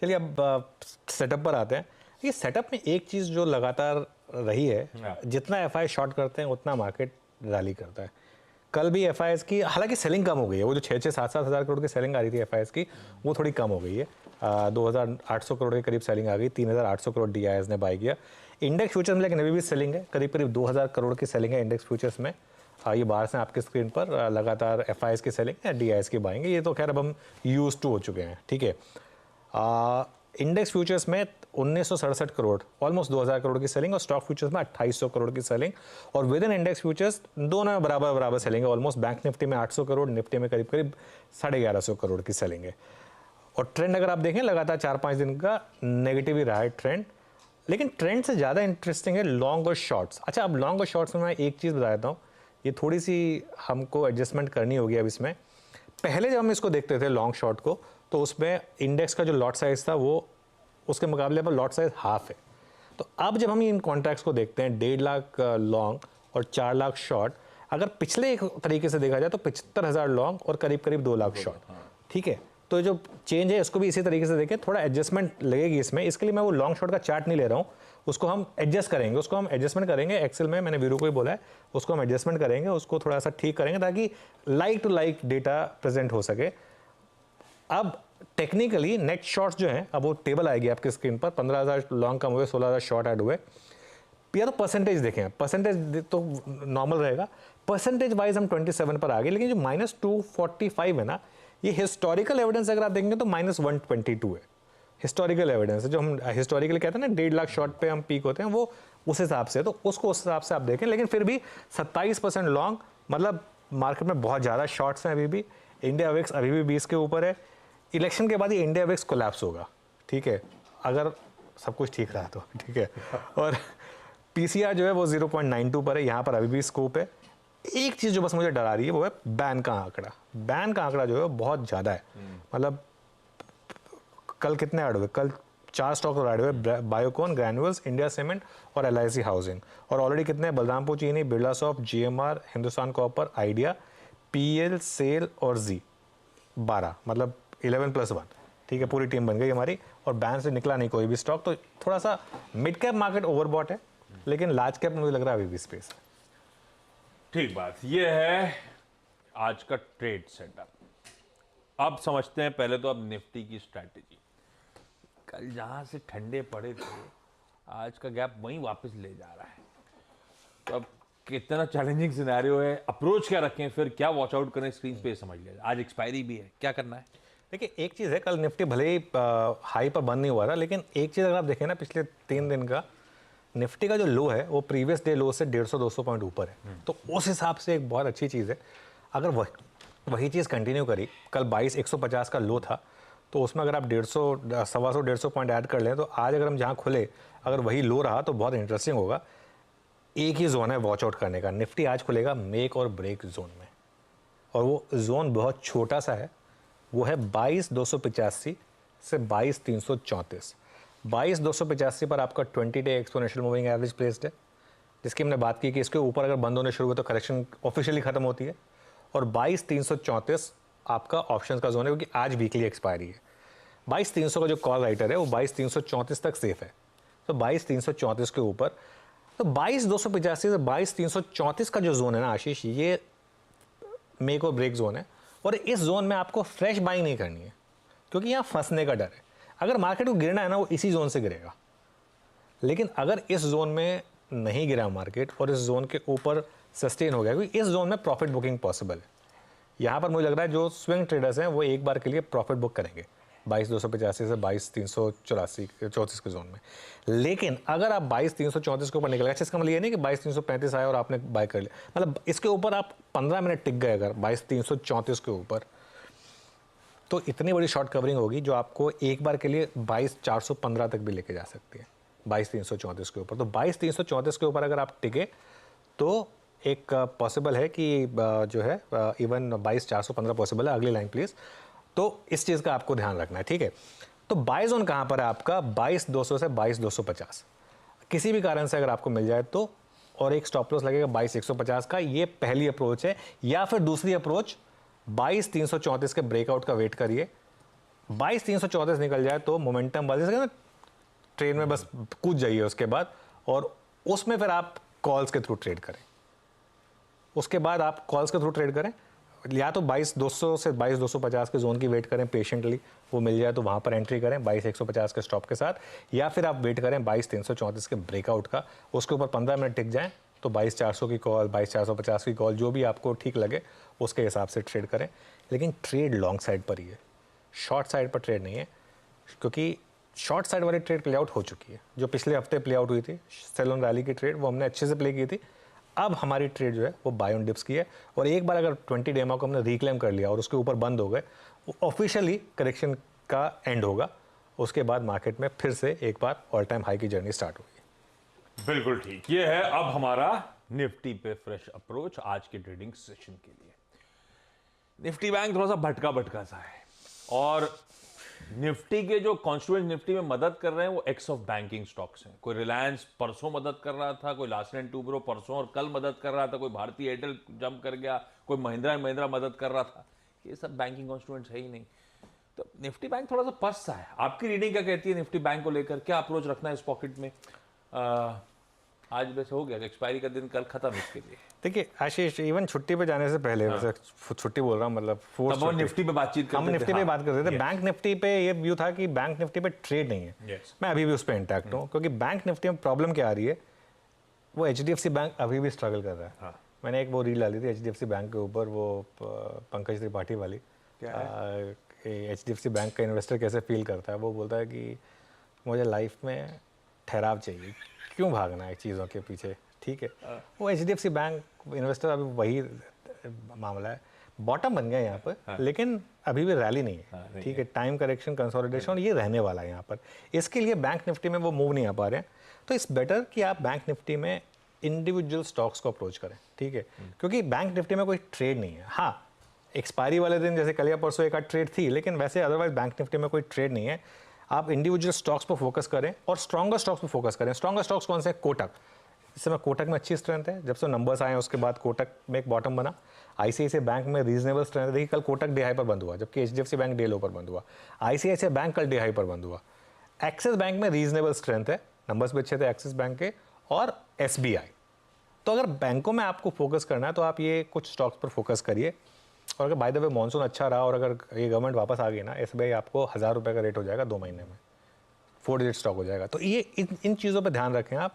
चलिए अब सेटअप पर आते हैं। ये सेटअप में एक चीज़ जो लगातार रही है, जितना एफआई शॉर्ट करते हैं उतना मार्केट रैली करता है। कल भी एफआईएस की हालांकि सेलिंग कम हो गई है, वो जो 6-7 हज़ार करोड़ की सेलिंग आ रही थी एफआईएस की, वो थोड़ी कम हो गई है। 2800 करोड़ के करीब सेलिंग आ गई, 3800 करोड़ डीआईएस ने बाई किया। इंडेक्स फ्यूचर्स में लेकिन अभी भी सेलिंग है, करीब करीब 2000 करोड़ की सेलिंग है इंडेक्स फ्यूचर्स में। ये बाहर से आपके स्क्रीन पर लगातार एफआईएस की सेलिंग है, डीआईएस की बाइंग है, ये तो खैर अब हम यूज टू हो चुके हैं, ठीक है। इंडेक्स फ्यूचर्स में 1967 करोड़, ऑलमोस्ट 2000 करोड़ की सेलिंग, और स्टॉक फ्यूचर्स में 2800 करोड़ की सेलिंग, और विद इन इंडेक्स फ्यूचर्स दोनों में बराबर सेलिंग है। ऑलमोस्ट बैंक निफ्टी में 800 करोड़, निफ्टी में करीब करीब 1150 करोड़ की सेलिंग है। और ट्रेंड अगर आप देखें लगातार 4-5 दिन का नेगेटिव ही रहा है ट्रेंड, लेकिन ट्रेंड से ज़्यादा इंटरेस्टिंग है लॉन्ग और शॉर्ट्स। अच्छा, अब लॉन्ग और शॉर्ट्स में मैं एक चीज़ बता देता हूँ, ये थोड़ी सी हमको एडजस्टमेंट करनी होगी अब इसमें। पहले जब हम इसको देखते थे लॉन्ग शॉर्ट को, तो उसमें इंडेक्स का जो लॉट साइज था वो उसके मुकाबले पर लॉट साइज हाफ है। तो अब जब हम इन कॉन्ट्रैक्ट्स को देखते हैं, 1.5 लाख लॉन्ग और 4 लाख शॉर्ट, अगर पिछले एक तरीके से देखा जाए तो 75,000 लॉन्ग और करीब करीब 2 लाख शॉर्ट, ठीक है। तो जो चेंज है इसको भी इसी तरीके से देखें, थोड़ा एडजस्टमेंट लगेगी इसमें। इसके लिए मैं वो लॉन्ग शॉर्ट का चार्ट नहीं ले रहा हूँ, उसको हम एडजस्ट करेंगे, उसको हम एडजस्टमेंट करेंगे एक्सेल में, मैंने वीरू को ही बोला है, उसको हम एडजस्टमेंट करेंगे, उसको थोड़ा सा ठीक करेंगे ताकि like to like data present हो सके। अब टेक्निकली नेट शॉर्ट्स जो हैं, अब वो टेबल आएगी आपके स्क्रीन पर, 15,000 लॉन्ग कम हुए, 16,000 शॉर्ट ऐड हुए। या तो परसेंटेज देखें, परसेंटेज तो नॉर्मल रहेगा, परसेंटेज वाइज हम 27 पर आ गए, लेकिन जो -245 है ना, ये हिस्टोरिकल एविडेंस अगर आप देखेंगे तो -122 है। हिस्टोरिकल एविडेंस है, जो हम हिस्टोरिकली कहते हैं ना 1.5 लाख शॉर्ट पे हम पीक होते हैं, वो उस हिसाब से, तो उसको उस हिसाब से आप देखें। लेकिन फिर भी 27% लॉन्ग, मतलब मार्केट में बहुत ज़्यादा शॉर्ट्स हैं अभी भी। इंडिया विक्स अभी भी 20 के ऊपर है। इलेक्शन के बाद ये इंडिया विक्स कोलैप्स होगा, ठीक है, अगर सब कुछ ठीक रहा तो, ठीक है। और पीसीआर जो है वो 0.92 पर है, यहाँ पर अभी भी स्कोप है। एक चीज़ जो बस मुझे डरा रही है वो है बैन का आंकड़ा। बैन का आंकड़ा जो है बहुत ज़्यादा है, मतलब कल कितने ऐड हुए, कल 4 स्टॉक ऐड हुए, बायोकॉन, ग्रैन्युअल्स, इंडिया सीमेंट और एलआईसी हाउसिंग। और ऑलरेडी कितने, बलरामपुर चीनी, बिरला सॉफ्ट, जीएमआर, हिंदुस्तान कॉपर, आइडिया, पीएल, सेल और जी 12, मतलब 11+1, ठीक है, पूरी टीम बन गई हमारी। और बैन से निकला नहीं कोई भी स्टॉक, तो थोड़ा सा मिड कैप मार्केट ओवरबॉट है, लेकिन लार्ज कैप में मुझे लग रहा है अभी भी स्पेस है। ठीक बात, ये है आज का ट्रेड सेटअप। अब समझते हैं पहले तो अब निफ्टी की स्ट्रैटेजी। कल जहां से ठंडे पड़े थे, आज का गैप वहीं वापस ले जा रहा है। तो अब कितना चैलेंजिंग सिनेरियो है, अप्रोच क्या रखें, फिर क्या वॉच आउट करें, स्क्रीन पे समझ लिया। आज एक्सपायरी भी है, क्या करना है? देखिए, एक चीज़ है, कल निफ्टी भले ही हाई पर बंद नहीं हुआ था, लेकिन एक चीज़ अगर आप देखें ना, पिछले 3 दिन का निफ्टी का जो लो है वो प्रीवियस डे लो से 150-200 पॉइंट ऊपर है। तो उस हिसाब से एक बहुत अच्छी चीज़ है। अगर वही चीज़ कंटिन्यू करी, कल 22,150 का लो था, तो उसमें अगर आप 150 पॉइंट ऐड कर लें, तो आज अगर हम जहाँ खुले अगर वही लो रहा तो बहुत इंटरेस्टिंग होगा। एक ही जोन है वॉच आउट करने का, निफ्टी आज खुलेगा मेक और ब्रेक जोन में, और वो जोन बहुत छोटा सा है, वो है 22,285 से 22,334। 22,285 पर आपका 20 day exponential moving average placed है, जिसकी हमने बात की कि इसके ऊपर अगर बंद होने शुरू हुए तो करेक्शन ऑफिशियली खत्म होती है। और 22,334 आपका ऑप्शंस का जोन है, क्योंकि आज वीकली एक्सपायरी है। 22,300 का जो कॉल राइटर है वो 22,334 तक सेफ है, तो 22,334 के ऊपर, तो 22,285 से 22,334 का जो जोन है ना आशीष, ये मेक और ब्रेक जोन है। और इस जोन में आपको फ्रेश बाइंग नहीं करनी है, क्योंकि यहाँ फंसने का डर है। अगर मार्केट को गिरना है ना, वो इसी जोन से गिरेगा। लेकिन अगर इस जोन में नहीं गिरा मार्केट और इस जोन के ऊपर सस्टेन हो गया, क्योंकि इस जोन में प्रॉफिट बुकिंग पॉसिबल है। यहाँ पर मुझे लग रहा है जो स्विंग ट्रेडर्स हैं वो एक बार के लिए प्रॉफिट बुक करेंगे 22,285 से 22,334 के जोन में। लेकिन अगर आप 22,334 के ऊपर निकल गए, इसका मतलब ये नहीं कि 22,335 आया और आपने बाय कर लिया, मतलब इसके ऊपर आप 15 मिनट टिक गए अगर 22,334 के ऊपर, तो इतनी बड़ी शॉर्ट कवरिंग होगी जो आपको एक बार के लिए 22,415 तक भी लेके जा सकती है 22,334 के ऊपर। तो 22,334 के ऊपर अगर आप टिके तो एक पॉसिबल है कि जो है इवन 22,415 पॉसिबल है। अगली लाइन प्लीज। तो इस चीज़ का आपको ध्यान रखना है, ठीक है। तो बाय जोन कहाँ पर है आपका, 22,200 से 22,250 किसी भी कारण से अगर आपको मिल जाए तो, और एक स्टॉप लॉस लगेगा 22,150 का। ये पहली अप्रोच है। या फिर दूसरी अप्रोच 22,334 के ब्रेकआउट का वेट करिए, 22,334 निकल जाए तो मोमेंटम वाले से ट्रेड में बस कूद जाइए उसके बाद, और उसमें फिर आप कॉल्स के थ्रू ट्रेड करें। उसके बाद आप कॉल्स के थ्रू ट्रेड करें, या तो 22,200 से 22,250 के जोन की वेट करें पेशेंटली, वो मिल जाए तो वहाँ पर एंट्री करें 22,150 के स्टॉप के साथ, या फिर आप वेट करें 22,334 के ब्रेकआउट का, उसके ऊपर 15 मिनट टिक जाएं तो 22,400 की कॉल, 22,450 की कॉल, जो भी आपको ठीक लगे उसके हिसाब से ट्रेड करें। लेकिन ट्रेड लॉन्ग साइड पर ही है, शॉर्ट साइड पर ट्रेड नहीं है, क्योंकि शॉर्ट साइड वाली ट्रेड प्ले आउट हो चुकी है। जो पिछले हफ्ते प्ले आउट हुई थी सेल ऑन रैली की ट्रेड, वो हमने अच्छे से प्ले की थी। अब हमारी ट्रेड जो है वो बाय ऑन डिप्स की है, और एक बार अगर 20 डेमो को हमने रिक्लेम कर लिया और उसके ऊपर बंद हो गए, वो ऑफिशियली करेक्शन का एंड होगा। उसके बाद मार्केट में फिर से एक बार ऑल टाइम हाई की जर्नी स्टार्ट होगी। बिल्कुल ठीक, ये है अब हमारा निफ्टी पे फ्रेश अप्रोच आज के ट्रेडिंग सेशन के लिए। निफ्टी बैंक थोड़ा सा भटका सा है, और निफ्टी के जो कॉन्स्टिट्यूएंट निफ्टी में मदद कर रहे हैं वो एक्स ऑफ बैंकिंग स्टॉक्स हैं। कोई रिलायंस परसों मदद कर रहा था, कोई लार्सन एंड टूब्रो परसों और कल मदद कर रहा था, कोई भारतीय एयरटेल जंप कर गया, कोई महिंद्रा महिंद्रा मदद कर रहा था। ये सब बैंकिंग कॉन्स्टिट्यूएंट्स है ही नहीं, तो निफ्टी बैंक थोड़ा सा पस्त सा है। आपकी रीडिंग क्या कहती है निफ्टी बैंक को लेकर, क्या अप्रोच रखना है इस पॉकेट में? आज वैसे हो गया कि एक्सपायरी का दिन कल खत्म इसके लिए। देखिए आशीष, इवन छुट्टी पे जाने से पहले, वैसे छुट्टी बोल रहा हूँ मतलब तब वो निफ्टी पे बातचीत करते हम थे, निफ्टी पे हाँ। बात करते थे। बैंक निफ्टी पे ये व्यू था कि बैंक निफ्टी पे ट्रेड नहीं है। Yes. मैं अभी भी उस पर इंटैक्ट हूँ, क्योंकि बैंक निफ्टी में प्रॉब्लम क्या आ रही है, वो HDFC बैंक अभी भी स्ट्रगल कर रहा है। हाँ। मैंने एक वो रील डाली थी HDFC बैंक के ऊपर, वो पंकज त्रिपाठी वाली। HDFC बैंक का इन्वेस्टर कैसे फील करता है, वो बोलता है कि मुझे लाइफ में ठहराव चाहिए, क्यों भागना है चीज़ों के पीछे, ठीक है। वो HDFC बैंक इन्वेस्टर अभी वही मामला है, बॉटम बन गया यहाँ पर, लेकिन अभी भी रैली नहीं है, ठीक है। टाइम करेक्शन, कंसोलिडेशन, ये रहने वाला है यहाँ पर। इसके लिए बैंक निफ्टी में वो मूव नहीं आ पा रहे हैं, तो इट्स बेटर कि आप बैंक निफ्टी में इंडिविजुअल स्टॉक्स को अप्रोच करें, ठीक है, क्योंकि बैंक निफ्टी में कोई ट्रेड नहीं है। हाँ, एक्सपायरी वाले दिन जैसे कल या परसों एक आध ट्रेड थी, लेकिन वैसे अदरवाइज बैंक निफ्टी में कोई ट्रेड नहीं है। आप इंडिविजुअल स्टॉक्स पर फोकस करें और स्ट्रॉन्गर स्टॉक्स पर फोकस करें। स्ट्रॉन्गर स्टॉक्स कौन से हैं? कोटक। इस समय कोटक में अच्छी स्ट्रेंथ है, जब से नंबर्स आए उसके बाद कोटक में एक बॉटम बना। ICICI बैंक में रीजनेबल स्ट्रेंथ है। देखिए कल कोटक डे हाई पर बंद हुआ, जबकि HDFC बैंक डे लो पर बंद हुआ। ICICI बैंक कल डे हाई पर बंद हुआ। एक्सिस बैंक में रीजनेबल स्ट्रेंथ है, नंबर्स भी अच्छे थे एक्सिस बैंक के, और SBI। तो अगर बैंकों में आपको फोकस करना है तो आप ये कुछ स्टॉक्स पर फोकस करिए। और अगर बाय द वे मानसून अच्छा रहा और अगर ये गवर्नमेंट वापस आ गई ना, SBI आपको 1,000 रुपये का रेट हो जाएगा 2 महीने में, 4 डिजिट स्टॉक हो जाएगा। तो ये इन चीज़ों पर ध्यान रखें, आप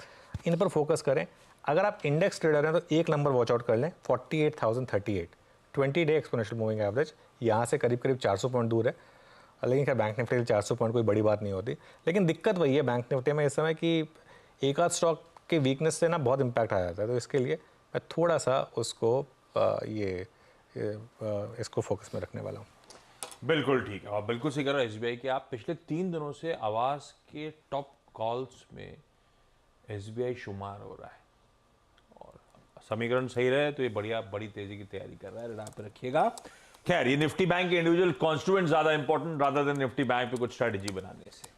इन पर फोकस करें। अगर आप इंडेक्स ट्रेडर हैं तो एक नंबर वॉच आउट कर लें, 48,038, 20 डे एक्सपोनेंशियल मूविंग एवरेज, यहाँ से करीब करीब 400 पॉइंट दूर है। लेकिन खैर बैंक निफ्टी 400 पॉइंट कोई बड़ी बात नहीं होती, लेकिन दिक्कत वही है बैंक निफ्टी में इस समय कि एक आध स्टॉक के वीकनेस से ना बहुत इंपैक्ट आ जाता है। तो इसके लिए मैं थोड़ा सा उसको इसको फोकस में रखने वाला हूँ। बिल्कुल ठीक है, और बिल्कुल सही कह रहे हो SBI के। आप पिछले 3 दिनों से आवाज के टॉप कॉल्स में SBI शुमार हो रहा है, और समीकरण सही रहे तो ये बढ़िया बड़ी तेजी की तैयारी कर रहा है, रडार पे रखिएगा। खैर, ये निफ्टी बैंक के इंडिविजुअल कॉन्स्टिट्यूएंट ज्यादा important rather than Nifty bank पे कुछ स्ट्रेटेजी बनाने से।